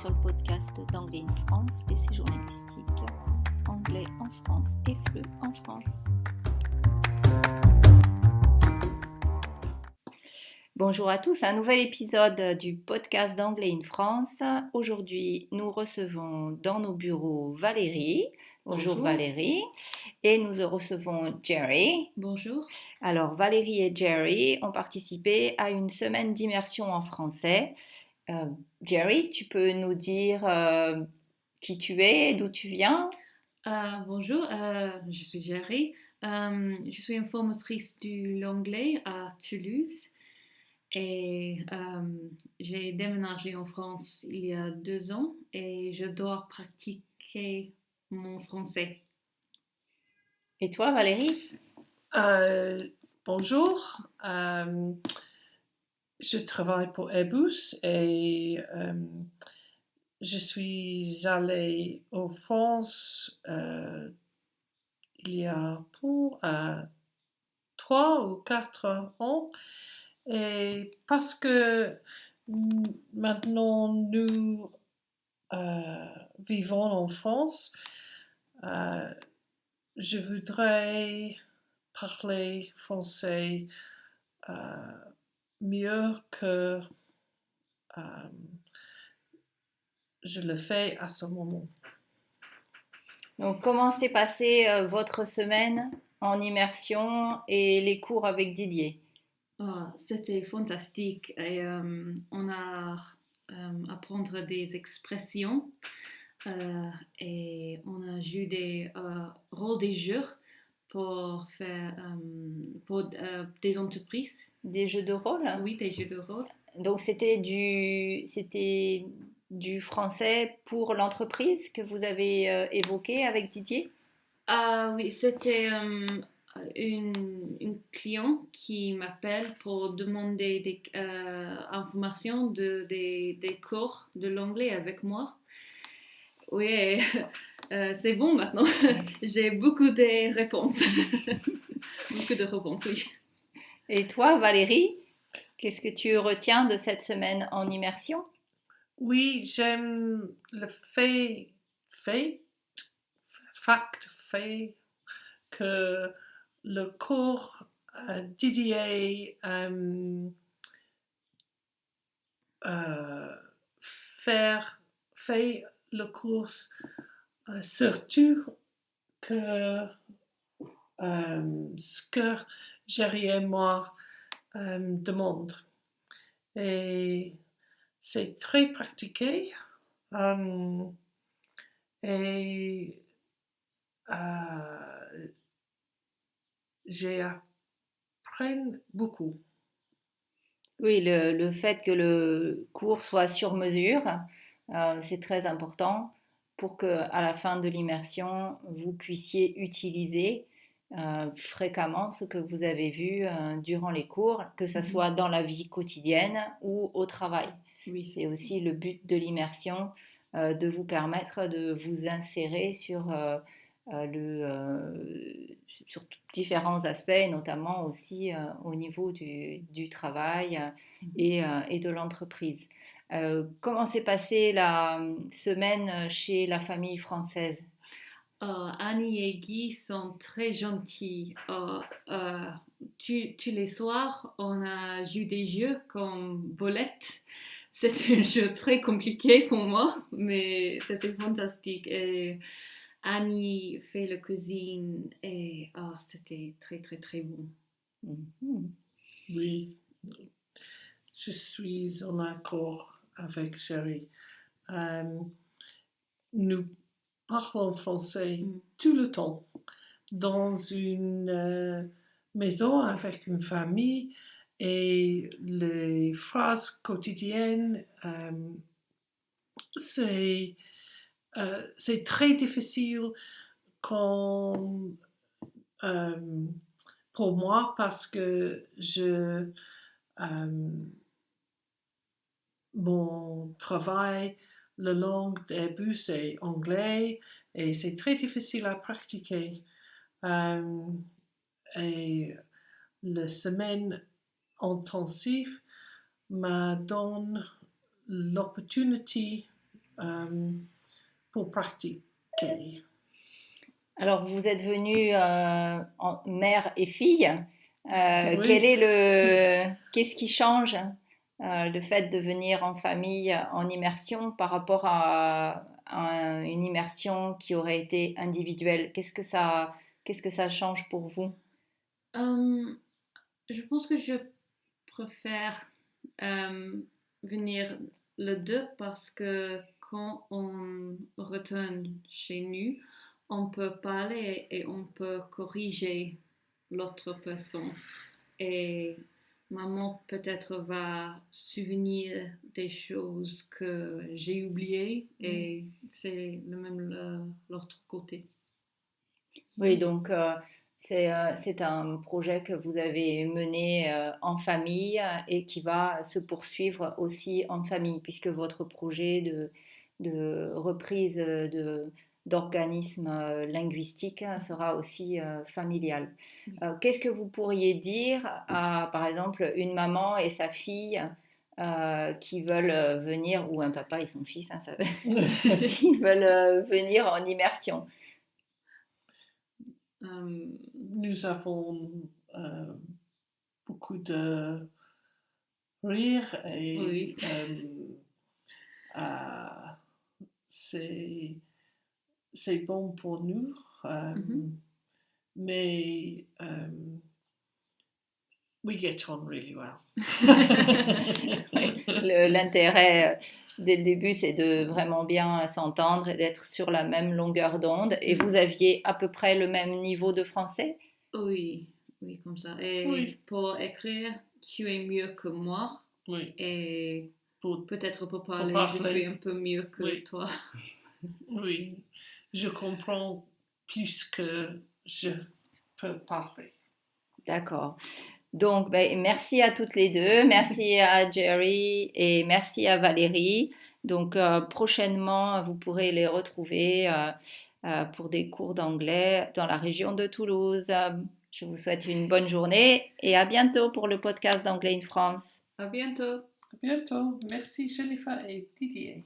sur le podcast d'Anglais in France, des séjours linguistiques. Anglais en France et FLE en France. Bonjour à tous, un nouvel épisode du podcast d'Anglais in France. Aujourd'hui, nous recevons dans nos bureaux Valérie. Bonjour Valérie. Et nous recevons Jerry. Bonjour. Alors, Valérie et Jerry ont participé à une semaine d'immersion en français. Jerry, tu peux nous dire qui tu es, d'où tu viens? Bonjour, je suis Jerry. Je suis une formatrice de l'anglais à Toulouse et j'ai déménagé en France il y a 2 ans et je dois pratiquer mon français. Et toi, Valérie? Bonjour, je travaille pour Airbus et je suis allée en France il y a pour 3 ou 4 ans et parce que maintenant nous vivons en France, je voudrais parler français mieux que je le fais à ce moment. Donc, comment s'est passée votre semaine en immersion et les cours avec Didier? C'était fantastique et on a apprendre des expressions et on a joué des rôles des jeux pour faire pour des entreprises. Des jeux de rôle? Oui, des jeux de rôle. Donc, c'était du français pour l'entreprise que vous avez évoqué avec Didier? Oui, c'était une client qui m'appelle pour demander des informations des cours de l'anglais avec moi. Oui, c'est bon maintenant. J'ai beaucoup de réponses. Beaucoup de réponses, oui. Et toi, Valérie, qu'est-ce que tu retiens de cette semaine en immersion? Oui, j'aime le fait que le cours Didier fait le cours surtout que ce que Jerry et moi demandent. Et c'est très pratiqué et j'ai appris beaucoup. Oui, le fait que le cours soit sur mesure, c'est très important pour que à la fin de l'immersion, vous puissiez utiliser fréquemment ce que vous avez vu durant les cours, que ce soit dans la vie quotidienne ou au travail. Oui. C'est aussi le but de l'immersion, de vous permettre de vous insérer sur différents aspects, notamment aussi au niveau du travail et de l'entreprise. Comment s'est passée la semaine chez la famille française? Annie et Guy sont très gentils. Tous les soirs, on a joué des jeux comme Bolette. C'est un jeu très compliqué pour moi, mais c'était fantastique. Et Annie fait la cuisine et c'était très, très, très bon. Mm-hmm. Oui, je suis en accord avec Jerry. Nous parlons français tout le temps dans une maison avec une famille et les phrases quotidiennes, c'est très difficile quand, pour moi parce que mon travail, la langue d'Airbus c'est anglais et c'est très difficile à pratiquer. Et la semaine intensive me donne l'opportunité pour pratiquer. Alors, vous êtes venus mère et fille. Oui. Qu'est-ce qui change le fait de venir en famille en immersion par rapport à une immersion qui aurait été individuelle? Qu'est-ce que ça change pour vous? Euh, je pense que je préfère euh, venir le deux parce que quand on retourne chez nous, on peut parler et on peut corriger l'autre personne. Et maman peut-être va souvenir des choses que j'ai oubliées et c'est le même l'autre côté. Oui, donc c'est un projet que vous avez mené en famille et qui va se poursuivre aussi en famille, puisque votre projet de reprise d'organismes linguistiques sera aussi familial. Qu'est-ce que vous pourriez dire à, par exemple, une maman et sa fille qui veulent venir, ou un papa et son fils, hein, qui veulent venir en immersion? Nous avons beaucoup de rire et Oui. euh, c'est c'est bon pour nous, Mhm. mais we get on really well. Oui, l'intérêt dès le début, c'est de vraiment bien s'entendre et d'être sur la même longueur d'onde. Et vous aviez à peu près le même niveau de français? Oui, oui, comme ça. Et Oui, pour écrire, tu es mieux que moi. oui, Et pour, peut-être pour pour parler, je suis parler, un peu mieux que oui, toi. oui, je comprends plus que je peux parler. D'accord. Donc, ben, merci à toutes les deux. Merci à Jerry et merci à Valérie. Donc, prochainement, vous pourrez les retrouver pour des cours d'anglais dans la région de Toulouse. Je vous souhaite une bonne journée et à bientôt pour le podcast d'Anglais in France. À bientôt. À bientôt. Merci Jennifer et Didier.